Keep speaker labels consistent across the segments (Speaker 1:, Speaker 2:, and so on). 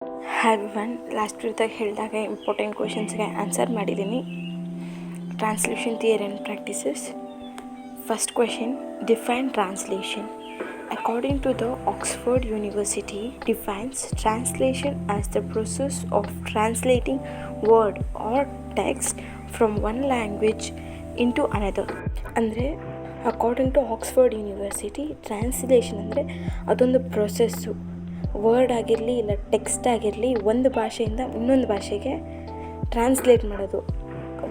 Speaker 1: Have one last ವಿಡಿಯೋದಾಗ ಹೇಳಿದಾಗ important ಕ್ವೆಶನ್ಸ್ಗೆ answer ಮಾಡಿದ್ದೀನಿ. Translation theory and practices. First question, define translation. According to the Oxford University, defines translation as the process of translating word or text from one language into another. ಅಂದರೆ according to Oxford university, translation ಅಂದರೆ ಅದೊಂದು process. Word ಆಗಿರಲಿ ಇಲ್ಲ text ಆಗಿರಲಿ, ಒಂದು ಭಾಷೆಯಿಂದ ಇನ್ನೊಂದು ಭಾಷೆಗೆ ಟ್ರಾನ್ಸ್ಲೇಟ್ ಮಾಡೋದು,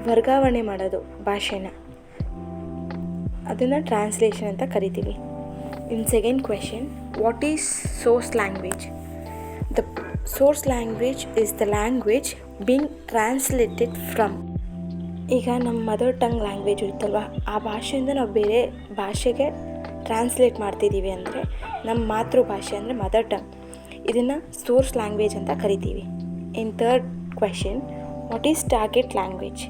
Speaker 1: ವರ್ಗಾವಣೆ ಮಾಡೋದು ಭಾಷೆನ, ಅದನ್ನು ಟ್ರಾನ್ಸ್ಲೇಷನ್ ಅಂತ ಕರಿತೀವಿ. In second question, what is source language? The source language is the language being translated from. ಈಗ ನಮ್ಮ ಮದರ್ ಟಂಗ್ ಲ್ಯಾಂಗ್ವೇಜ್ ಇರುತ್ತಲ್ವ, ಆ ಭಾಷೆಯಿಂದ ನಾವು ಬೇರೆ ಭಾಷೆಗೆ ಟ್ರಾನ್ಸ್ಲೇಟ್ ಮಾಡ್ತಿದ್ದೀವಿ ಅಂದರೆ ನಮ್ಮ ಮಾತೃಭಾಷೆ ಅಂದರೆ ಮದರ್ ಟಂಗ್, ಇದನ್ನು ಸೋರ್ಸ್ ಲ್ಯಾಂಗ್ವೇಜ್ ಅಂತ ಕರಿತೀವಿ. In third question, what is target language?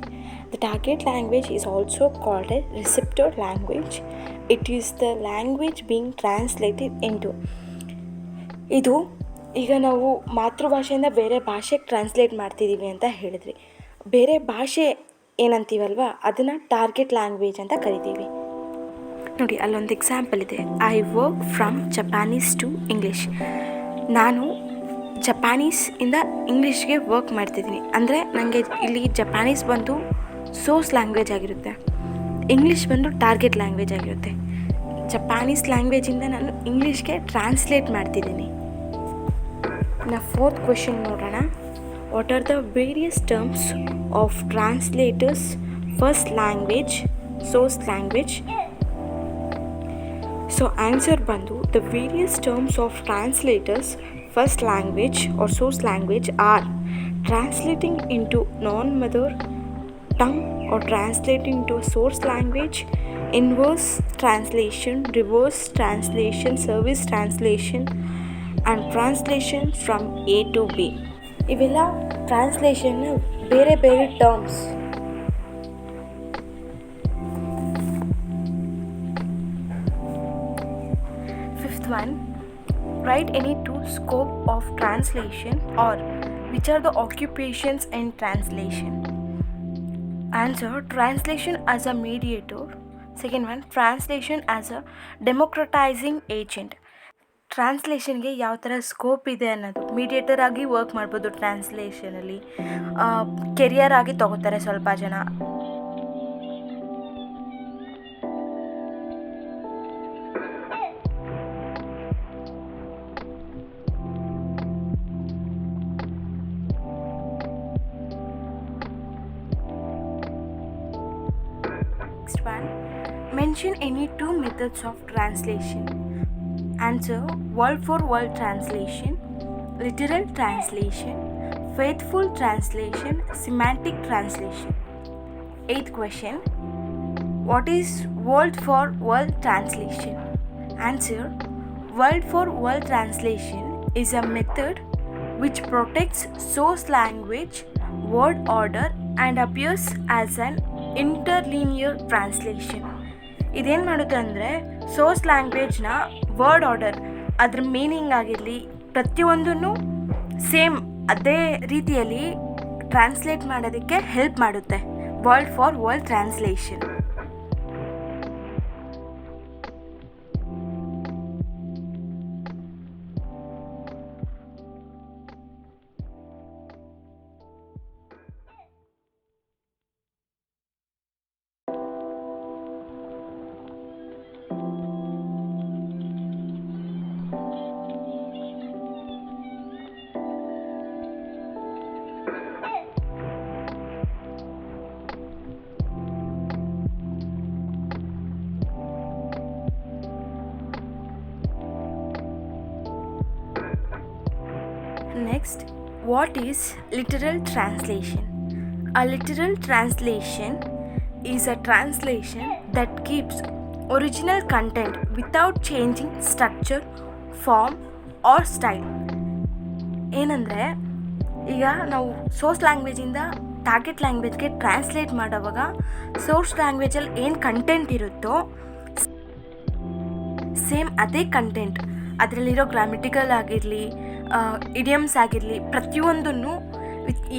Speaker 1: The target language is also called a receptor language. It is the language being translated into. ಇದು ಈಗ ನಾವು ಮಾತೃಭಾಷೆಯಿಂದ ಬೇರೆ ಭಾಷೆಗೆ ಟ್ರಾನ್ಸ್ಲೇಟ್ ಮಾಡ್ತಿದ್ದೀವಿ ಅಂತ ಹೇಳಿದ್ರಿ. ಬೇರೆ ಭಾಷೆ ಏನಂತೀವಲ್ವ, ಅದನ್ನು ಟಾರ್ಗೆಟ್ ಲ್ಯಾಂಗ್ವೇಜ್ ಅಂತ ಕರಿತೀವಿ. ನೋಡಿ, ಅಲ್ಲೊಂದು ಎಕ್ಸಾಂಪಲ್ ಇದೆ. I work from Japanese to English. ನಾನು ಜಪಾನೀಸಿಂದ ಇಂಗ್ಲೀಷ್ಗೆ ವರ್ಕ್ ಮಾಡ್ತಿದ್ದೀನಿ ಅಂದರೆ ನನಗೆ ಇಲ್ಲಿ ಜಪಾನೀಸ್ ಬಂದು ಸೋರ್ಸ್ ಲ್ಯಾಂಗ್ವೇಜ್ ಆಗಿರುತ್ತೆ, ಇಂಗ್ಲೀಷ್ ಬಂದು ಟಾರ್ಗೆಟ್ ಲ್ಯಾಂಗ್ವೇಜ್ ಆಗಿರುತ್ತೆ. ಜಪಾನೀಸ್ ಲ್ಯಾಂಗ್ವೇಜಿಂದ ನಾನು ಇಂಗ್ಲೀಷ್ಗೆ ಟ್ರಾನ್ಸ್ಲೇಟ್ ಮಾಡ್ತಿದ್ದೀನಿ. ನಾ ಫೋರ್ತ್ ಕ್ವೆಶನ್ ನೋಡೋಣ. What are the various terms of translators first language, source language? So answer ಬಂದು, the various terms of translators first language or source language or translating into non-mother tongue or translating to a source language, inverse translation, reverse translation, service translation and translation from A to B. ಇವೆಲ್ಲ translation ಬೇರೆ ಬೇರೆ terms. Fifth one, write any two scope of translation or which are the occupations in translation? Answer, translation as a mediator. Second one, translation as a democratizing agent. ಟ್ರಾನ್ಸ್ಲೇಷನ್ಗೆ ಯಾವ ಥರ scope ಇದೆ ಅನ್ನೋದು, mediator ಆಗಿ work ಮಾಡ್ಬೋದು ಟ್ರಾನ್ಸ್ಲೇಷನಲ್ಲಿ, career ಆಗಿ ತಗೋತಾರೆ ಸ್ವಲ್ಪ ಜನ. Next one, mention any two methods of translation. Answer, word for word translation, literal translation, faithful translation, semantic translation. Eighth question, what is word for word translation? Answer, word for word translation is a method which protects source language word order and appears as an interlinear translation. ಇದೇನು ಮಾಡುತ್ತೆ ಅಂದರೆ, source ಲ್ಯಾಂಗ್ವೇಜ್ನ word order, ಅದ್ರ meaning ಆಗಿರಲಿ ಪ್ರತಿಯೊಂದನ್ನು same ಅದೇ ರೀತಿಯಲ್ಲಿ translate ಮಾಡೋದಕ್ಕೆ help ಮಾಡುತ್ತೆ word for word translation. Next, what is literal translation? A literal translation is a translation that keeps original content without changing structure, form or style. ಏನಂದರೆ, ಈಗ ನಾವು ಸೋರ್ಸ್ ಲ್ಯಾಂಗ್ವೇಜಿಂದ ಟಾರ್ಗೆಟ್ ಲ್ಯಾಂಗ್ವೇಜ್ಗೆ ಟ್ರಾನ್ಸ್ಲೇಟ್ ಮಾಡೋವಾಗ source ಲ್ಯಾಂಗ್ವೇಜಲ್ಲಿ ಏನು content ಇರುತ್ತೋ same ಅದೇ content, ಅದರಲ್ಲಿರೋ grammatical ಆಗಿರಲಿ ಇಡಿಯಮ್ಸ್ ಆಗಿರಲಿ ಪ್ರತಿಯೊಂದನ್ನು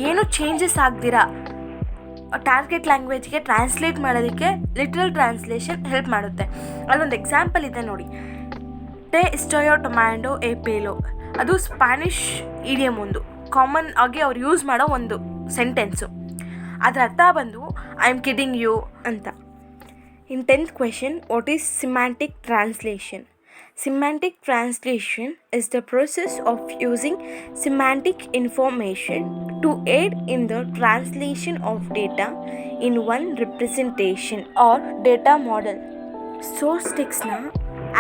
Speaker 1: ಏನು ಚೇಂಜಸ್ ಆಗ್ದಿರಾ ಟಾರ್ಗೆಟ್ ಲ್ಯಾಂಗ್ವೇಜ್ಗೆ ಟ್ರಾನ್ಸ್ಲೇಟ್ ಮಾಡೋದಕ್ಕೆ ಲಿಟ್ರಲ್ ಟ್ರಾನ್ಸ್ಲೇಷನ್ ಹೆಲ್ಪ್ ಮಾಡುತ್ತೆ. ಅಲ್ಲೊಂದು ಎಕ್ಸಾಂಪಲ್ ಇದೆ ನೋಡಿ, ಟೆ ಎಸ್ಟೋಯೋ ಟೊಮ್ಯಾಟೊ ಎ ಪೇಲೋ. ಅದು ಸ್ಪ್ಯಾನಿಷ್ ಇಡಿಯಮ್, ಒಂದು ಕಾಮನ್ ಆಗಿ ಅವ್ರು ಯೂಸ್ ಮಾಡೋ ಒಂದು ಸೆಂಟೆನ್ಸು. ಅದರ ಅರ್ಥ ಬಂದು ಐ ಆಮ್ ಕಿಡಿಂಗ್ ಯು ಅಂತ. ಇನ್ 10th question, what is semantic translation? Semantic translation is the process of using semantic information to aid in the translation of data in one representation or data model. Source textನ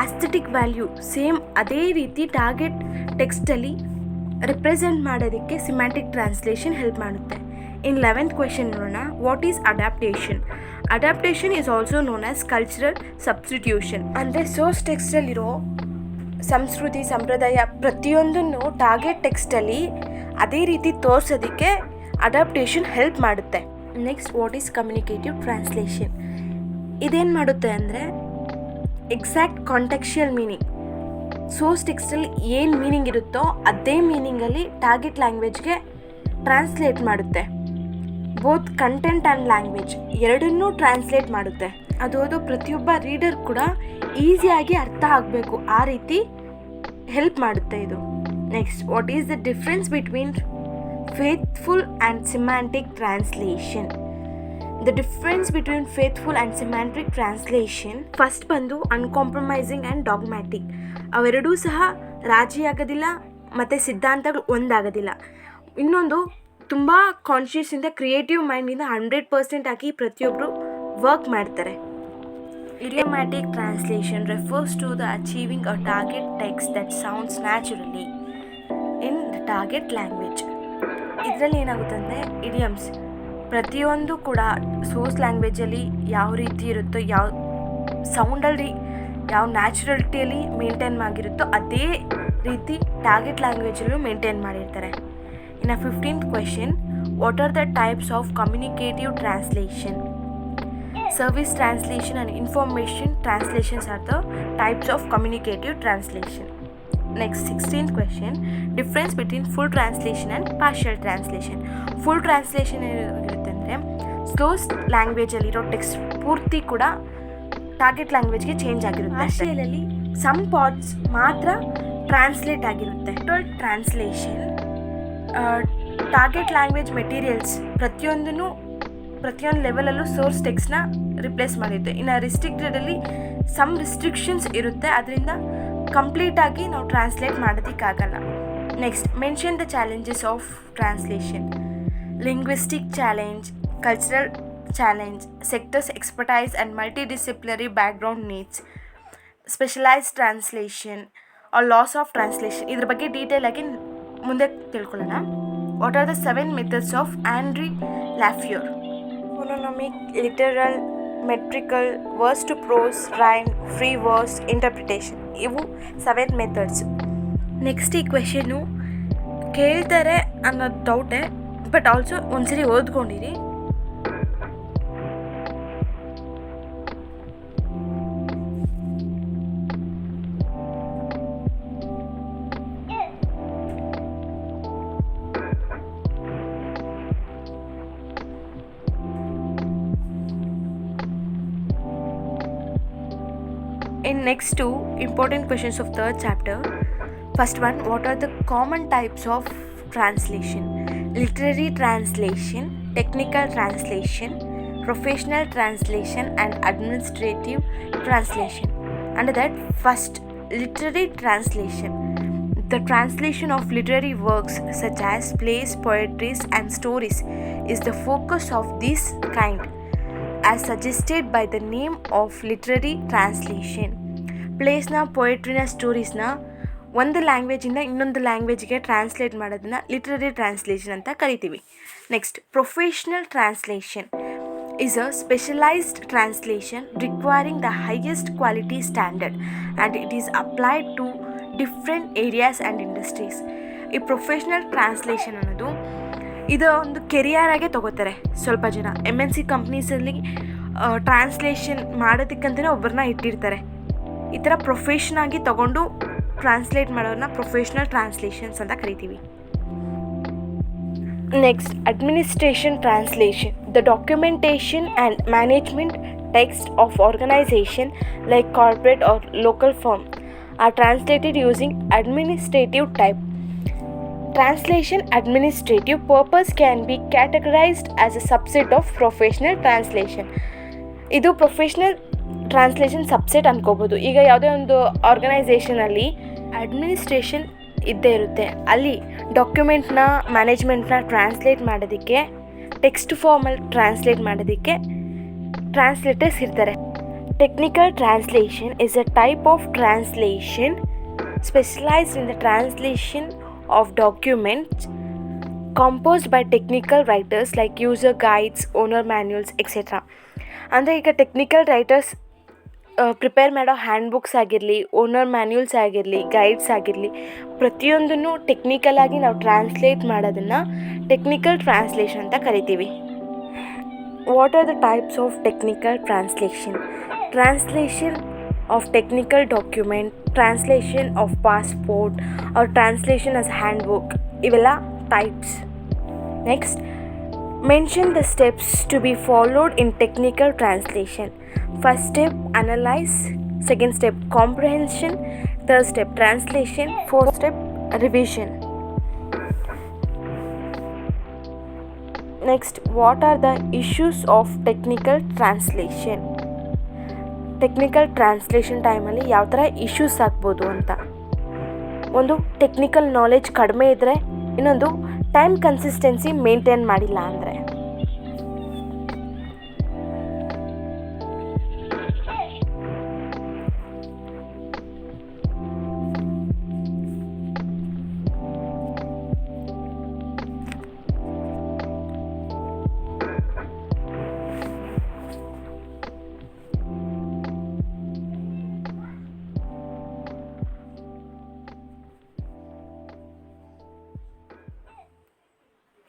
Speaker 1: aesthetic value same ಅದೇ ರೀತಿ target ಟೆಕ್ಸ್ಟಲ್ಲಿ represent ಮಾಡೋದಕ್ಕೆ semantic translation help ಮಾಡುತ್ತೆ. In 11th question ನೋಡೋಣ, what is adaptation? Adaptation is also known as cultural substitution. ಅಂದರೆ source ಟೆಕ್ಸ್ಟಲ್ಲಿರೋ ಸಂಸ್ಕೃತಿ ಸಂಪ್ರದಾಯ ಪ್ರತಿಯೊಂದನ್ನು ಟಾರ್ಗೆಟ್ ಟೆಕ್ಸ್ಟಲ್ಲಿ ಅದೇ ರೀತಿ ತೋರಿಸೋದಕ್ಕೆ ಅಡ್ಯಾಪ್ಟೇಷನ್ ಹೆಲ್ಪ್ ಮಾಡುತ್ತೆ. Next, what is communicative translation? ಇದೇನು ಮಾಡುತ್ತೆ ಅಂದರೆ ಎಕ್ಸಾಕ್ಟ್ ಕಾಂಟೆಕ್ಚುಯಲ್ ಮೀನಿಂಗ್, ಸೋರ್ಸ್ ಟೆಕ್ಸ್ಟಲ್ಲಿ ಏನು ಮೀನಿಂಗ್ ಇರುತ್ತೋ ಅದೇ ಮೀನಿಂಗಲ್ಲಿ ಟಾರ್ಗೆಟ್ ಲ್ಯಾಂಗ್ವೇಜ್ಗೆ ಟ್ರಾನ್ಸ್ಲೇಟ್ ಮಾಡುತ್ತೆ. ಬೋತ್ ಕಂಟೆಂಟ್ ಆ್ಯಂಡ್ ಲ್ಯಾಂಗ್ವೇಜ್ ಎರಡನ್ನೂ ಟ್ರಾನ್ಸ್ಲೇಟ್ ಮಾಡುತ್ತೆ. ಅದು ಪ್ರತಿಯೊಬ್ಬ ರೀಡರ್ ಕೂಡ ಈಸಿಯಾಗಿ ಅರ್ಥ ಆಗಬೇಕು, ಆ ರೀತಿ ಹೆಲ್ಪ್ ಮಾಡುತ್ತೆ ಇದು. Next, what is the difference between faithful and semantic translation? The difference between faithful and semantic translation, first ಬಂದು ಅನ್ಕಾಂಪ್ರಮೈಸಿಂಗ್ ಆ್ಯಂಡ್ ಡಾಗ್ಮ್ಯಾಟಿಕ್. ಅವೆರಡೂ ಸಹ ರಾಜಿ ಆಗೋದಿಲ್ಲ ಮತ್ತು ಸಿದ್ಧಾಂತಗಳು ಒಂದಾಗೋದಿಲ್ಲ. ಇನ್ನೊಂದು ತುಂಬ ಕಾನ್ಷಿಯಸ್ಸಿಂದ ಕ್ರಿಯೇಟಿವ್ ಮೈಂಡಿಂದ 100% ಹಾಕಿ ಪ್ರತಿಯೊಬ್ಬರು ವರ್ಕ್ ಮಾಡ್ತಾರೆ. Idiomatic translation refers to the achieving a target text that sounds naturally in the target language. ಇದರಲ್ಲಿ ಏನಾಗುತ್ತೆ ಅಂದರೆ ಇಡಿಯಮ್ಸ್ ಪ್ರತಿಯೊಂದು ಕೂಡ ಸೋರ್ಸ್ ಲ್ಯಾಂಗ್ವೇಜಲ್ಲಿ ಯಾವ ರೀತಿ ಇರುತ್ತೋ, ಯಾವ ಸೌಂಡಲ್ಲಿ ಯಾವ ನ್ಯಾಚುರಲಿಟಿಯಲ್ಲಿ ಮೇಂಟೈನ್ ಆಗಿರುತ್ತೋ ಅದೇ ರೀತಿ ಟಾರ್ಗೆಟ್ ಲ್ಯಾಂಗ್ವೇಜಲ್ಲೂ ಮೇಂಟೈನ್ ಮಾಡಿರ್ತಾರೆ. In a 15th question, what are the types of communicative translation? Service translation and information translations are the types of communicative translation. Next, 16th question, difference between full translation and partial translation. Full translation ಏನಿರುತ್ತೆ ಅಂದರೆ ಸ್ಲೋಸ್ ಲ್ಯಾಂಗ್ವೇಜಲ್ಲಿರೋ text ಪೂರ್ತಿ ಕೂಡ target ಲ್ಯಾಂಗ್ವೇಜ್ಗೆ change ಆಗಿರುತ್ತೆ. ಪಾರ್ಷಿಯಲಲ್ಲಿ some parts ಮಾತ್ರ translate ಆಗಿರುತ್ತೆ. Total translation target language materials ಪ್ರತಿಯೊಂದು ಲೆವೆಲಲ್ಲೂ source ಟೆಕ್ಸ್ಟ್ನ replace ಮಾಡಿರುತ್ತೆ. ಇನ್ನು ರಿಸ್ಟ್ರಿಕ್ಟೆಡಲ್ಲಿ some restrictions ಇರುತ್ತೆ, ಅದರಿಂದ ಕಂಪ್ಲೀಟಾಗಿ ನಾವು ಟ್ರಾನ್ಸ್ಲೇಟ್ ಮಾಡೋದಕ್ಕಾಗಲ್ಲ. Next, mention the challenges of translation. Linguistic challenge, cultural challenge, sectors expertise and multidisciplinary background needs, specialised translation or loss of translation. ಇದ್ರ ಬಗ್ಗೆ detail ಆಗಿ ಮುಂದೆ ತಿಳ್ಕೊಳ್ಳೋಣ. What are the 7 methods of Andre Lefevere? Phonemic, literal, metrical, verse to prose, rhyme, free verse, interpretation. ಇವು 7 methods. Next, ಈ question ಕೇಳ್ತಾರೆ ಅನ್ನೋದು ಡೌಟೇ, but also ಒಂದ್ಸರಿ ಓದ್ಕೊಂಡಿರಿ. In next 2 important questions of 3rd chapter, first one, what are the common types of translation? Literary translation, technical translation, professional translation and administrative translation. Under that, first, literary translation. The translation of literary works such as plays, poetries and stories is the focus of this kind, as suggested by the name of literary translation. ಪ್ಲೇಸ್ನ, ಪೊಯೆಟ್ರಿನ, ಸ್ಟೋರೀಸ್ನ ಒಂದು ಲ್ಯಾಂಗ್ವೇಜಿಂದ ಇನ್ನೊಂದು ಲ್ಯಾಂಗ್ವೇಜ್ಗೆ translate ಮಾಡೋದನ್ನ literary translation ಅಂತ ಕರಿತೀವಿ. Next, professional translation is a specialized translation requiring the highest quality standard and it is applied to different areas and industries. ಈ professional translation ಅನ್ನೋದು ಇದು ಒಂದು ಕೆರಿಯರಾಗೆ ತೊಗೋತಾರೆ. ಸ್ವಲ್ಪ ಜನ MNC ಕಂಪ್ನೀಸಲ್ಲಿ ಟ್ರಾನ್ಸ್ಲೇಷನ್ ಮಾಡೋದಕ್ಕಂತಲೇ ಒಬ್ಬರನ್ನ ಇಟ್ಟಿರ್ತಾರೆ. ಈ ಥರ ಪ್ರೊಫೆಷ್ನಾಗಿ ತೊಗೊಂಡು ಟ್ರಾನ್ಸ್ಲೇಟ್ ಮಾಡೋರನ್ನ ಪ್ರೊಫೆಷ್ನಲ್ ಟ್ರಾನ್ಸ್ಲೇಷನ್ಸ್ ಅಂತ ಕರಿತೀವಿ. Next, administration translation. The documentation and management text of organization like corporate or local firm are translated using administrative type. Translation administrative purpose can be categorized as a subset of professional translation. ಇದು professional translation subset ಅನ್ಕೋಬೋದು. ಈಗ ಯಾವುದೇ ಒಂದು ಆರ್ಗನೈಸೇಷನಲ್ಲಿ administration ಇದ್ದೇ ಇರುತ್ತೆ. ಅಲ್ಲಿ ಡಾಕ್ಯುಮೆಂಟ್ನ ಮ್ಯಾನೇಜ್ಮೆಂಟ್ನ ಟ್ರಾನ್ಸ್ಲೇಟ್ ಮಾಡೋದಕ್ಕೆ, ಟೆಕ್ಸ್ಟ್ ಫಾರ್ಮಲ್ಲಿ ಟ್ರಾನ್ಸ್ಲೇಟ್ ಮಾಡೋದಕ್ಕೆ ಟ್ರಾನ್ಸ್ಲೇಟರ್ಸ್ ಇರ್ತಾರೆ. Technical translation is a type of translation specialised in the translation of documents composed by technical writers like user guides, owner manuals etcetera. ಅಂದರೆ ಈಗ ಟೆಕ್ನಿಕಲ್ ರೈಟರ್ಸ್ ಪ್ರಿಪೇರ್ ಮಾಡೋ ಹ್ಯಾಂಡ್ ಬುಕ್ಸ್ ಆಗಿರಲಿ, owner manuals ಆಗಿರಲಿ, guides ಆಗಿರಲಿ, ಪ್ರತಿಯೊಂದನ್ನು ಟೆಕ್ನಿಕಲಾಗಿ ನಾವು translate ಮಾಡೋದನ್ನು technical translation ಅಂತ ಕರಿತೀವಿ. What are the types of technical translation? Translation of technical document, translation of passport or translation as handbook. Ivella types. Next, mention the steps to be followed in technical translation. First step, analyze. Second step, comprehension. Third step, translation. Fourth step, revision. Next, what are the issues of technical translation? Technical translation ಟೈಮಲ್ಲಿ ಯಾವ ಥರ issues ಆಗ್ಬೋದು ಅಂತ. ಒಂದು, technical knowledge ಕಡಿಮೆ ಇದ್ದರೆ. ಇನ್ನೊಂದು, time consistency maintain ಮಾಡಿಲ್ಲ ಅಂದರೆ.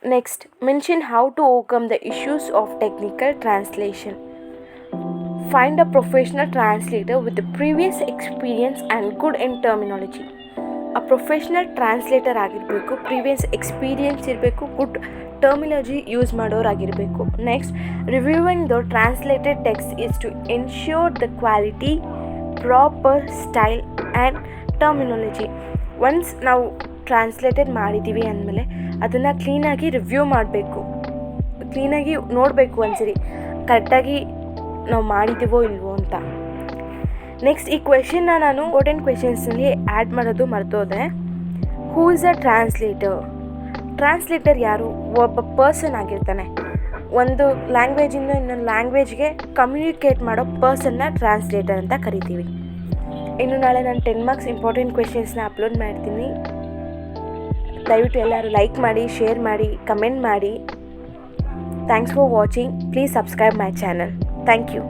Speaker 1: Next, mention how to overcome the issues of technical translation. Find a professional translator with the previous experience and good in terminology. A professional translator ಆಗಿರಬೇಕು, previous experience ಇರಬೇಕು, good terminology use ಮಾಡೋರಾಗಿರಬೇಕು. Next, reviewing the translated text is to ensure the quality, proper style and terminology. Once ನಾವು translated ಮಾಡಿದ್ದೀವಿ ಅಂದಮೇಲೆ ಅದನ್ನು ಕ್ಲೀನಾಗಿ review ಮಾಡಬೇಕು, ಕ್ಲೀನಾಗಿ ನೋಡಬೇಕು ಒಂದ್ಸರಿ ಕರೆಕ್ಟಾಗಿ ನಾವು ಮಾಡಿದ್ದೀವೋ ಇಲ್ವೋ ಅಂತ. ನೆಕ್ಸ್ಟ್, ಈ ಕ್ವೆಶನ್ನ ನಾನು ಇಂಪಾರ್ಟೆಂಟ್ ಕ್ವೆಶನ್ಸ್ನಲ್ಲಿ ಆ್ಯಡ್ ಮಾಡೋದು ಮರ್ತೋದೆ. Who is a translator? Translator ಯಾರು? ಒಬ್ಬ ಪರ್ಸನ್ ಆಗಿರ್ತಾನೆ. ಒಂದು ಲ್ಯಾಂಗ್ವೇಜಿಂದ ಇನ್ನೊಂದು ಲ್ಯಾಂಗ್ವೇಜ್ಗೆ ಕಮ್ಯುನಿಕೇಟ್ ಮಾಡೋ ಪರ್ಸನ್ನ ಟ್ರಾನ್ಸ್ಲೇಟರ್ ಅಂತ ಕರಿತೀವಿ. ಇನ್ನು ನಾಳೆ ನಾನು 10 ಮಾರ್ಕ್ಸ್ ಇಂಪಾರ್ಟೆಂಟ್ ಕ್ವೆಶನ್ಸ್ನ ಅಪ್ಲೋಡ್ ಮಾಡ್ತೀನಿ. ದಯವಿಟ್ಟು ಎಲ್ಲರೂ ಲೈಕ್ ಮಾಡಿ, ಶೇರ್ ಮಾಡಿ, ಕಮೆಂಟ್ ಮಾಡಿ. Thanks for watching. Please subscribe my channel. Thank you.